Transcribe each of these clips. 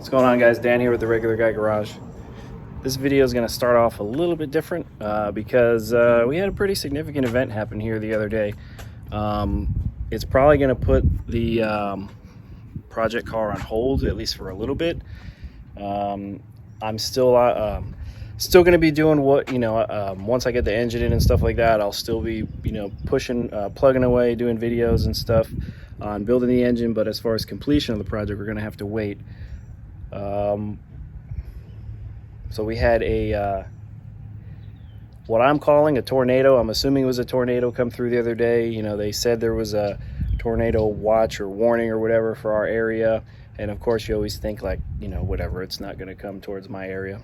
What's going on, guys? Dan here with the Regular Guy Garage. This video is going to start off a little bit different because we had a pretty significant event happen here the other day. It's probably going to put the project car on hold, at least for a little bit. I'm still going to be doing what, once I get the engine in and stuff like that, I'll still be, pushing, plugging away, doing videos and stuff on building the engine. But as far as completion of the project, we're going to have to wait. So we had a what I'm calling a tornado. I'm assuming it was a tornado come through the other day. They said there was a tornado watch or warning or whatever for our area, and of course you always think like, whatever, it's not going to come towards my area.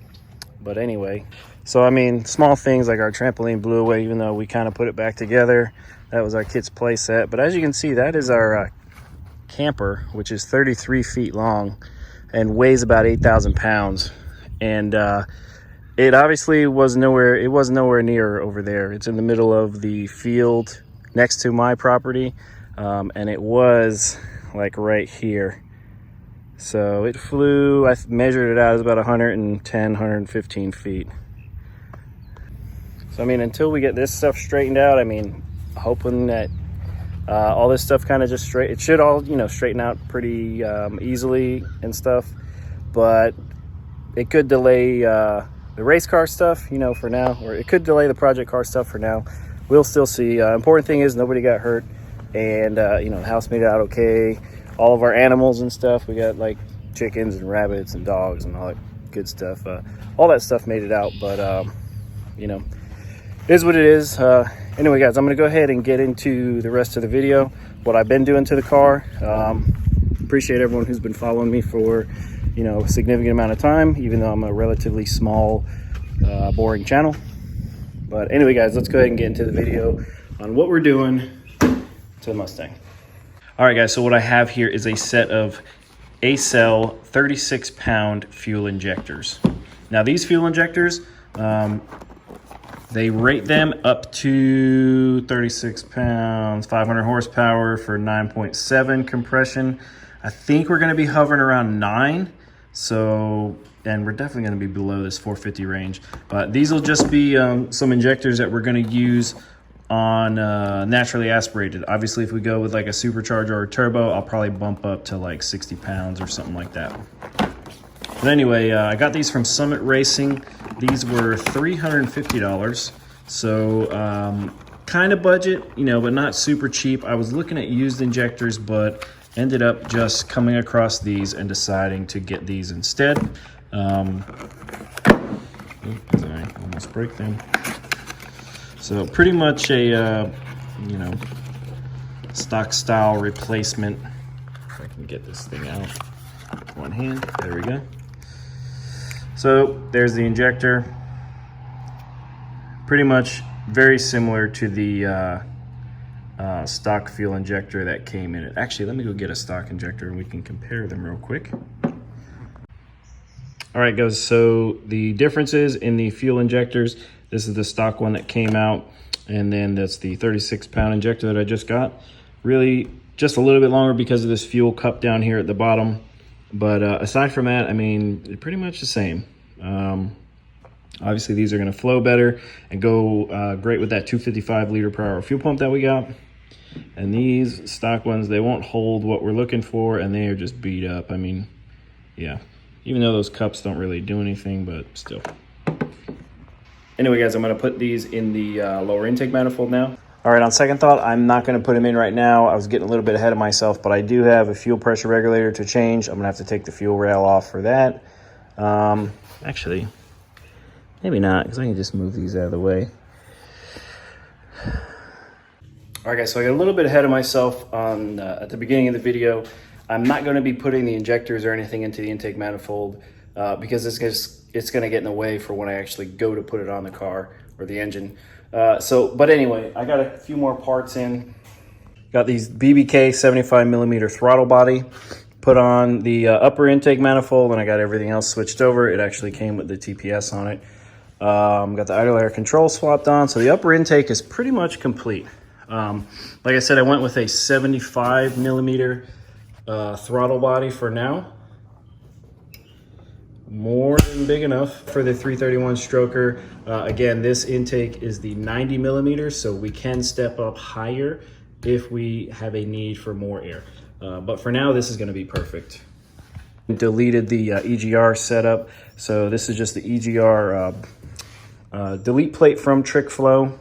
But anyway, so I mean, small things like our trampoline blew away, even though we kind of put it back together. That was our kit's play set. But as you can see, that is our camper, which is 33 feet long and weighs about 8,000 pounds. And it obviously was nowhere near over there. It's in the middle of the field next to my property, and it was like right here. So it flew, I measured it out, it was about 110, 115 feet. So I mean, until we get this stuff straightened out, I mean, hoping that all this stuff kind of just it should all, straighten out pretty easily and stuff. But it could delay the race car stuff, for now, or it could delay the project car stuff for now. We'll still see. Important thing is nobody got hurt, and the house made it out okay. All of our animals and stuff, we got like chickens and rabbits and dogs and all that good stuff. All that stuff made it out, but it is what it is. Anyway, guys, I'm gonna go ahead and get into the rest of the video, what I've been doing to the car. Appreciate everyone who's been following me for a significant amount of time, even though I'm a relatively small, boring channel. But anyway, guys, let's go ahead and get into the video on what we're doing to the Mustang. All right, guys, so what I have here is a set of A-cell 36-pound fuel injectors. Now, these fuel injectors, they rate them up to 36 pounds, 500 horsepower for 9.7 compression. I think we're going to be hovering around 9. So, and we're definitely going to be below this 450 range. But these will just be some injectors that we're going to use on naturally aspirated. Obviously, if we go with like a supercharger or a turbo, I'll probably bump up to like 60 pounds or something like that. But anyway, I got these from Summit Racing. These were $350. So kind of budget, but not super cheap. I was looking at used injectors, but ended up just coming across these and deciding to get these instead. I almost break them. So pretty much a, stock style replacement. If I can get this thing out with one hand, there we go. So there's the injector. Pretty much very similar to the stock fuel injector that came in it. Actually, let me go get a stock injector and we can compare them real quick. All right, guys, so the differences in the fuel injectors, this is the stock one that came out, and then that's the 36-pound injector that I just got. Really just a little bit longer because of this fuel cup down here at the bottom. But aside from that, I mean, they're pretty much the same. Obviously, these are going to flow better and go great with that 255 liter per hour fuel pump that we got. And these stock ones, they won't hold what we're looking for, and they are just beat up. I mean, yeah, even though those cups don't really do anything, but still. Anyway, guys, I'm going to put these in the lower intake manifold now. All right, on second thought, I'm not going to put them in right now. I was getting a little bit ahead of myself, but I do have a fuel pressure regulator to change. I'm going to have to take the fuel rail off for that. Actually, maybe not, because I can just move these out of the way. All right, guys, so I got a little bit ahead of myself on at the beginning of the video. I'm not going to be putting the injectors or anything into the intake manifold because it's going to get in the way for when I actually go to put it on the car or the engine. But anyway, I got a few more parts in. Got these BBK 75 millimeter throttle body put on the upper intake manifold, and I got everything else switched over. It actually came with the TPS on it. Got the idle air control swapped on, so the upper intake is pretty much complete. Like I said, I went with a 75 millimeter throttle body for now. more than big enough for the 331 stroker. Again, this intake is the 90 millimeters, so we can step up higher if we have a need for more air. But for now, this is going to be perfect. Deleted the EGR setup, so this is just the EGR delete plate from TrickFlow.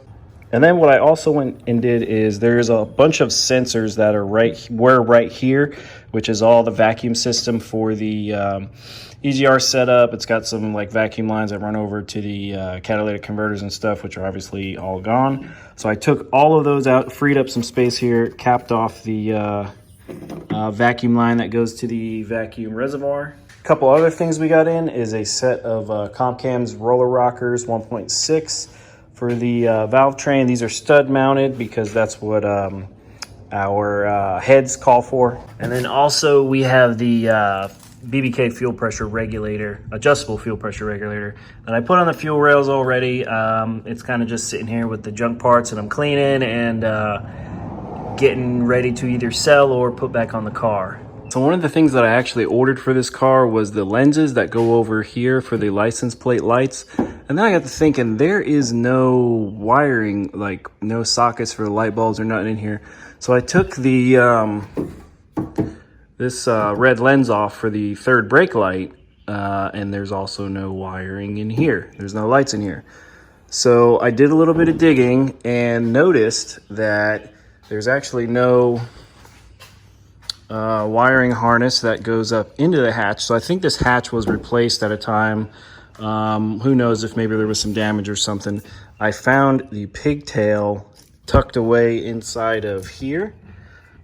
And then what I also went and did is there's a bunch of sensors that are right here, which is all the vacuum system for the EGR setup. It's got some like vacuum lines that run over to the catalytic converters and stuff, which are obviously all gone. So I took all of those out, freed up some space here, capped off the vacuum line that goes to the vacuum reservoir. A couple other things we got in is a set of Compcam's roller rockers 1.6 for the valve train. These are stud mounted because that's what our heads call for. And then also we have the BBK fuel pressure regulator, adjustable fuel pressure regulator that I put on the fuel rails already. It's kind of just sitting here with the junk parts that I'm cleaning and getting ready to either sell or put back on the car. So one of the things that I actually ordered for this car was the lenses that go over here for the license plate lights. And then I got to thinking, there is no wiring, like no sockets for the light bulbs or nothing in here. So I took the this red lens off for the third brake light, and there's also no wiring in here. There's no lights in here. So I did a little bit of digging and noticed that there's actually no wiring harness that goes up into the hatch. So I think this hatch was replaced at a time. Who knows if maybe there was some damage or something. I found the pigtail tucked away inside of here.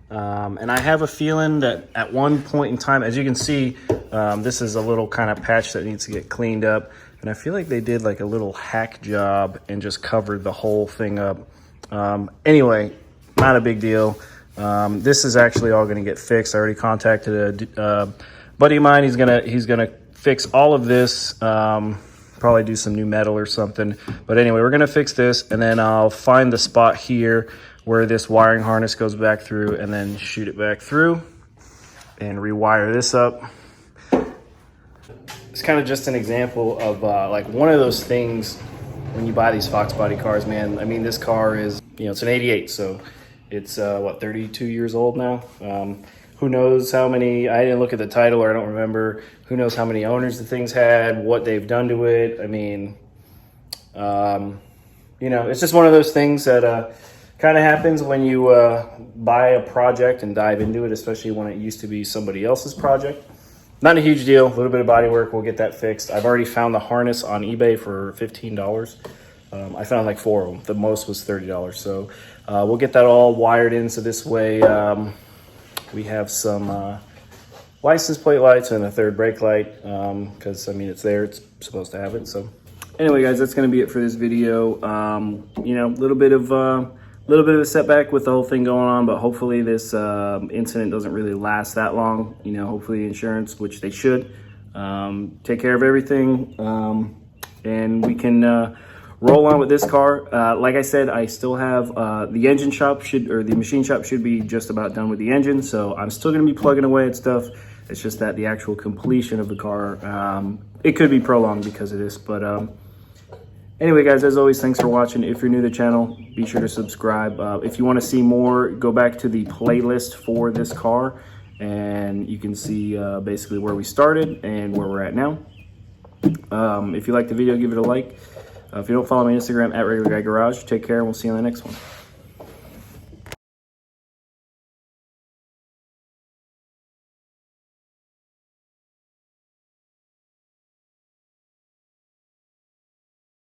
And I have a feeling that at one point in time, as you can see, this is a little kind of patch that needs to get cleaned up. And I feel like they did like a little hack job and just covered the whole thing up. Anyway, not a big deal. This is actually all going to get fixed. I already contacted a buddy of mine. He's gonna fix all of this. Probably do some new metal or something. But anyway, we're gonna fix this, and then I'll find the spot here where this wiring harness goes back through, and then shoot it back through and rewire this up. It's kind of just an example of like one of those things when you buy these Foxbody cars, man. I mean, this car is, it's an 88, so it's what, 32 years old now. Who knows how many, I didn't look at the title, or I don't remember, who knows how many owners the thing's had, what they've done to it. I mean, it's just one of those things that kind of happens when you buy a project and dive into it, especially when it used to be somebody else's project. Not a huge deal, a little bit of body work, we'll get that fixed. I've already found the harness on eBay for $15. I found like 4 of them. The most was $30. So we'll get that all wired in. So this way we have some license plate lights and a third brake light, because I mean, it's there, it's supposed to have it. So anyway, guys, that's going to be it for this video. A little bit of a setback with the whole thing going on, but hopefully this incident doesn't really last that long. Hopefully insurance, which they should, take care of everything, and we can roll on with this car. Like I said, I still have the engine shop the machine shop should be just about done with the engine, so I'm still going to be plugging away at stuff. It's just that the actual completion of the car, it could be prolonged because of this. But anyway, guys, as always, thanks for watching. If you're new to the channel, be sure to subscribe. If you want to see more, go back to the playlist for this car, and you can see basically where we started and where we're at now. If you like the video, give it a like. If you don't follow me on Instagram, @RegularGuyGarage, take care, and we'll see you on the next one.